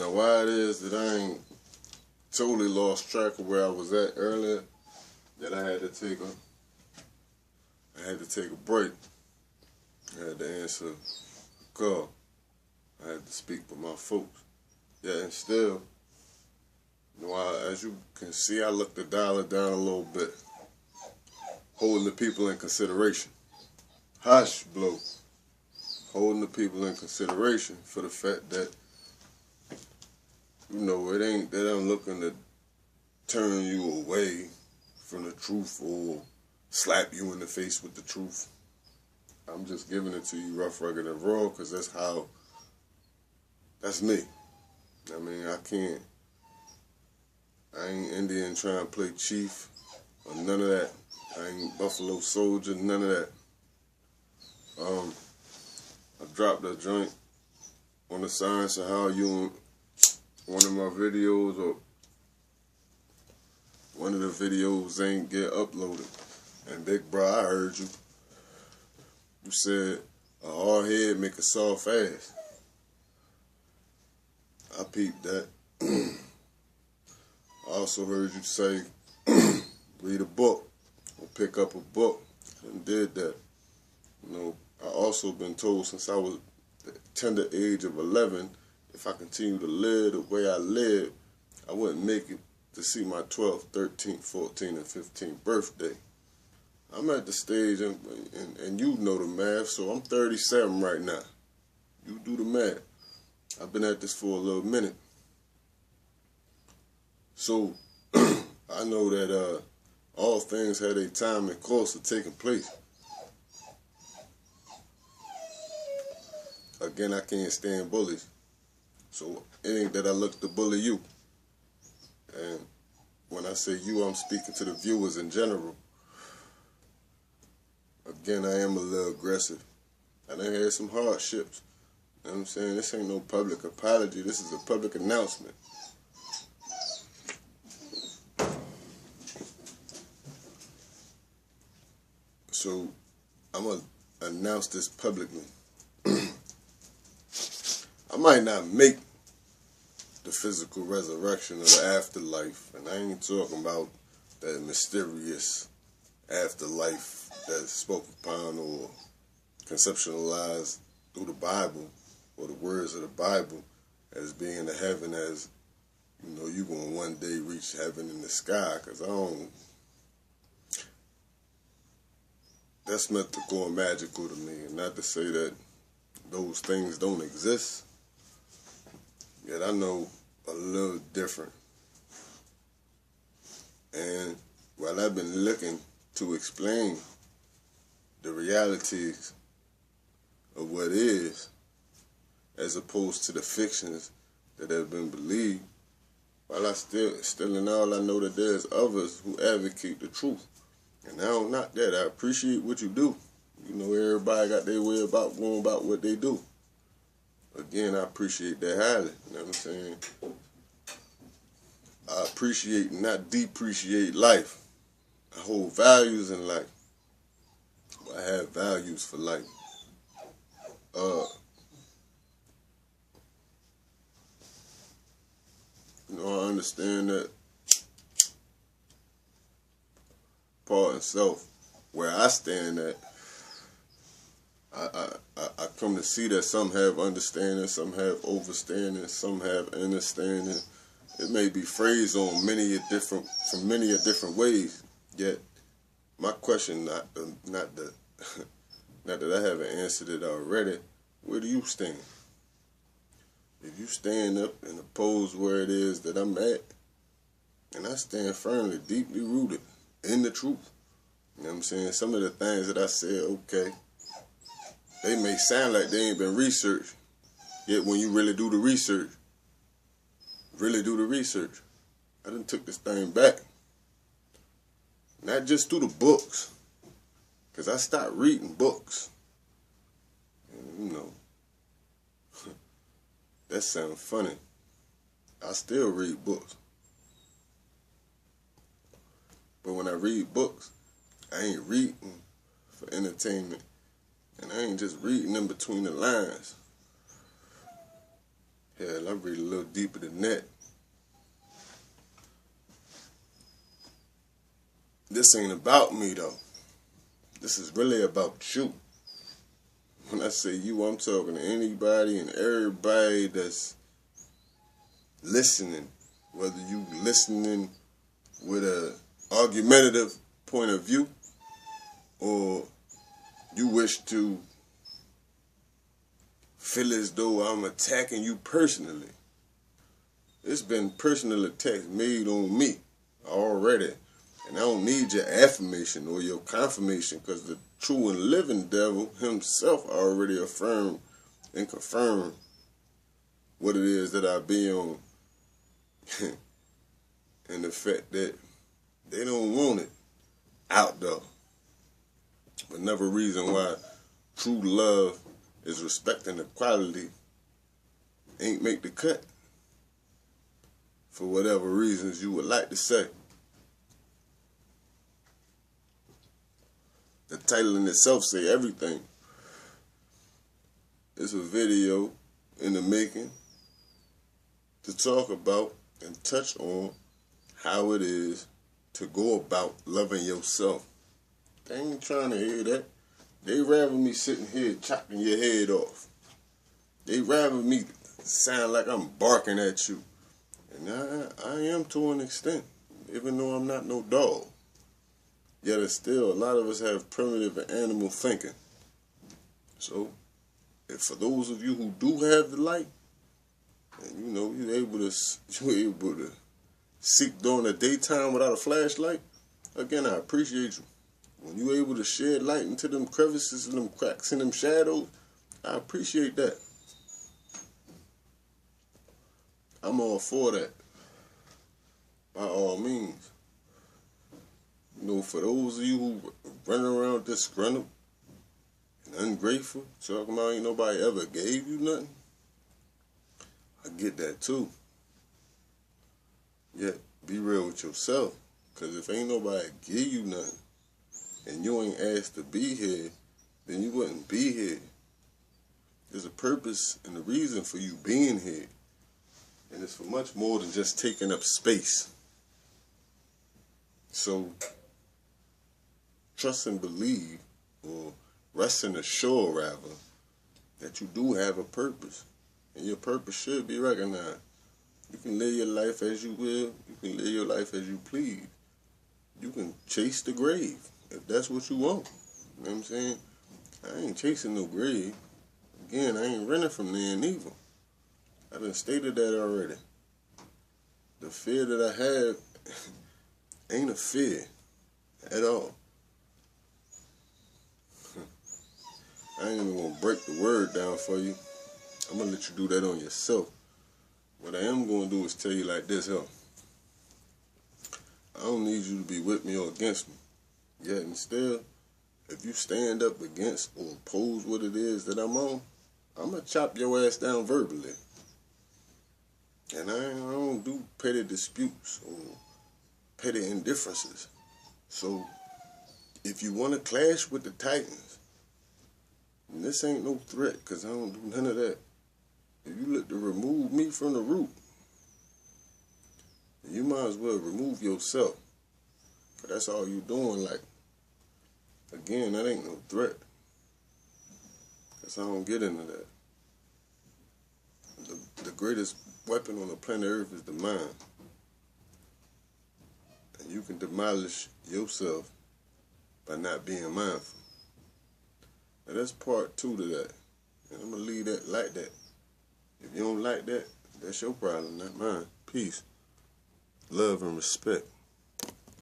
Now, why it is that I ain't totally lost track of where I was at earlier, that I had to take a break. I had to answer a call. I had to speak with my folks. Yeah, and still, as you can see, I looked the dollar down a little bit, holding the people in consideration. Hush, blow. Holding the people in consideration for the fact that, it ain't that I'm looking to turn you away from the truth or slap you in the face with the truth. I'm just giving it to you rough, rugged, and raw because that's me. I mean, I ain't Indian trying to play chief or none of that. I ain't Buffalo Soldier, none of that. I dropped a joint on the science of how you, one of my videos or one of the videos ain't get uploaded. And big bro, I heard you. You said a hard head make a soft ass. I peeped that. I also heard you say, read a book or pick up a book, and did that. I also been told since I was the tender age of 11, if I continue to live the way I live, I wouldn't make it to see my 12th, 13th, 14th, and 15th birthday. I'm at the stage, and you know the math, so I'm 37 right now. You do the math. I've been at this for a little minute. So, I know that all things had a time and course of taking place. Again, I can't stand bullies. So, it ain't that I look to bully you. And when I say you, I'm speaking to the viewers in general. Again, I am a little aggressive. I done had some hardships. You know what I'm saying? This ain't no public apology. This is a public announcement. So, I'm going to announce this publicly. I might not make the physical resurrection of the afterlife, and I ain't talking about that mysterious afterlife that's spoken upon or conceptualized through the Bible or the words of the Bible as being the heaven, as you're going to one day reach heaven in the sky, because that's mythical and magical to me, and not to say that those things don't exist, yet I know a little different. And while I've been looking to explain the realities of what is, as opposed to the fictions that have been believed, while I still in all, I know that there's others who advocate the truth. And I don't knock that. I appreciate what you do. Everybody got their way about going about what they do. Again, I appreciate that highly. You know what I'm saying? I appreciate and not depreciate life. I hold values in life. I have values for life. I understand that part of self, where I stand at, I come to see that some have understanding, some have overstanding, some have understanding. It may be phrased on many a different ways. Yet, my question, not that I haven't answered it already. Where do you stand? If you stand up and oppose where it is that I'm at, and I stand firmly, deeply rooted in the truth. You know what I'm saying? Some of the things that I said, okay, they may sound like they ain't been researched. Yet when you really do the research, I done took this thing back. Not just through the books, because I stopped reading books. And, that sounds funny. I still read books. But when I read books, I ain't reading for entertainment. And I ain't just reading in between the lines. Hell, I read a little deeper than that. This ain't about me, though. This is really about you. When I say you, I'm talking to anybody and everybody that's listening. Whether you listening with a argumentative point of view or you wish to feel as though I'm attacking you personally. It's been personal attacks made on me already. And I don't need your affirmation or your confirmation, because the true and living devil himself already affirmed and confirmed what it is that I be on. And the fact that they don't want it out there. Another reason why true love is respecting equality ain't make the cut. For whatever reasons you would like to say. The title in itself say everything. It's a video in the making to talk about and touch on how it is to go about loving yourself. They ain't trying to hear that. They rather me sitting here chopping your head off. They rather me sound like I'm barking at you. And I am to an extent, even though I'm not no dog. Yet it's still, a lot of us have primitive and animal thinking. So, if for those of you who do have the light, and you know, you're able to seek during the daytime without a flashlight, again, I appreciate you. When you're able to shed light into them crevices and them cracks and them shadows, I appreciate that. I'm all for that. By all means. You know, for those of you who run around disgruntled and ungrateful, talking about ain't nobody ever gave you nothing, I get that too. Yet, be real with yourself. Because if ain't nobody give you nothing, and you ain't asked to be here, then you wouldn't be here. There's a purpose and a reason for you being here. And it's for much more than just taking up space. So, trust and believe, or rest and assure rather, that you do have a purpose. And your purpose should be recognized. You can live your life as you will. You can live your life as you please. You can chase the grave, if that's what you want. You know what I'm saying? I ain't chasing no grave. Again, I ain't running from there neither. I done stated that already. The fear that I have ain't a fear at all. I ain't even gonna break the word down for you. I'm gonna let you do that on yourself. What I am gonna do is tell you like this, huh? I don't need you to be with me or against me. Yet and still, if you stand up against or oppose what it is that I'm on, I'm gonna chop your ass down verbally. And I don't do petty disputes or petty indifferences. So, if you want to clash with the Titans, and this ain't no threat, because I don't do none of that. If you look to remove me from the root, you might as well remove yourself. Cause that's all you doing. Like, again, that ain't no threat. Because I don't get into that. The greatest weapon on the planet Earth is the mind. And you can demolish yourself by not being mindful. Now that's part 2 to that. And I'm going to leave that like that. If you don't like that, that's your problem, not mine. Peace, love, and respect.